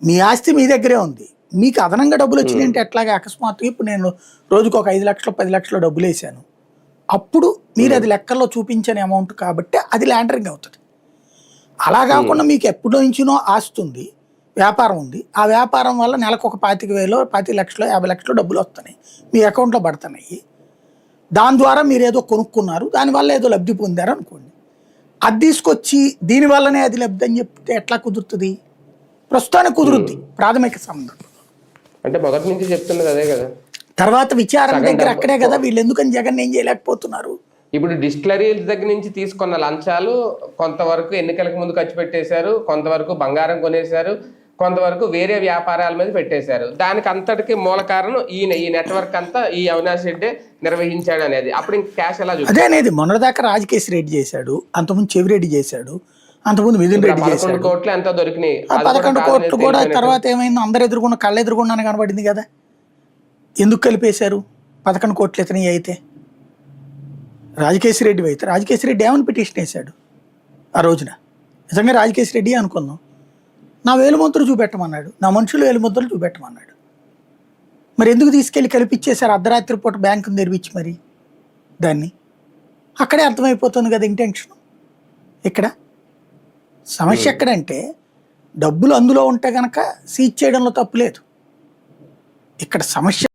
మీ ఆస్తి మీ దగ్గరే ఉంది. మీకు అదనంగా డబ్బులు వచ్చినాయంటే ఎట్లాగా అకస్మాత్తుగా ఇప్పుడు నేను రోజుకు ఒక 5 లక్షలు 10 లక్షలు డబ్బులు వేసాను. అప్పుడు మీరు అది లెక్కల్లో చూపించని అమౌంట్ కాబట్టి అది ల్యాండరింగ్ అవుతుంది. అలా కాకుండా మీకు ఎప్పటి నుంచినో ఆస్తి ఉంది, వ్యాపారం ఉంది. ఆ వ్యాపారం వల్ల నెలకు ఒక 25,000 20 లక్షలు 50 లక్షలు డబ్బులు వస్తున్నాయి, మీ అకౌంట్లో పడుతున్నాయి. దాని ద్వారా మీరు ఏదో కొనుక్కున్నారు, దానివల్ల ఏదో లబ్ధి పొందారు అనుకోండి. అది తీసుకొచ్చి దీనివల్లనే అది లబ్ధి అని చెప్తే ఎట్లా కుదురుతుంది? ప్రస్తుతానికి కుదురుద్ది ప్రాథమిక సందర్భం. అంటే మొదటి నుంచి చెప్తున్నది అదే కదా. తర్వాత విచారణ దగ్గర అక్కడే కదా వీళ్ళు ఎందుకని జగన్ ఏం చేయలేకపోతున్నారు. ఇప్పుడు డిస్టిలరీల దగ్గర నుంచి తీసుకున్న లంచాలు కొంతవరకు ఎన్నికలకు ముందు ఖర్చు పెట్టేశారు, కొంతవరకు బంగారం కొనేశారు, కొంతవరకు వేరే వ్యాపారాల మీద పెట్టేశారు. దానికి అంతటికి మూల కారణం ఈ నెట్వర్క్ అంతా ఈ అవినాష్ రెడ్డి నిర్వహించాడు అనేది. అప్పుడు ఇంక క్యాష్ ఎలా అదే అనేది. మొన్నటిదాకా రాజకేశ్ రెడ్డి చేశాడు, అంతకుముందు చెవిరెడ్డి చేశాడు, అంతకుముందు మిథున్ రెడ్డి చేశాడు. 11 కోట్లు ఎంతో దొరికినాయి. 11 కోట్లు కూడా తర్వాత ఏమైంది, అందరు ఎదురుకున్న కళ్ళ ఎదురుగుండానే కనబడింది కదా. ఎందుకు కలిపేశారు 11 కోట్లు ఇతని అయితే? రాజకేశ్ రెడ్డి అయితే రాజకేశ్ రెడ్డి ఏమని పిటిషన్ వేశాడు ఆ రోజున? నిజంగా రాజకేశ్ రెడ్డి అనుకుందాం, నా వేలుముద్రలు చూపెట్టమన్నాడు, నా మనుషులు వేలుముద్రలు చూపెట్టమన్నాడు. మరి ఎందుకు తీసుకెళ్ళి కలిపిచ్చేశారు అర్ధరాత్రి పూట బ్యాంకును తెరిపించి? మరి దాన్ని అక్కడే అర్థమైపోతుంది కదా ఇంటెన్షన్. ఇక్కడ సమస్య ఎక్కడంటే డబ్బులు అందులో ఉంటే కనుక సీజ్ చేయడంలో తప్పు లేదు. ఇక్కడ సమస్య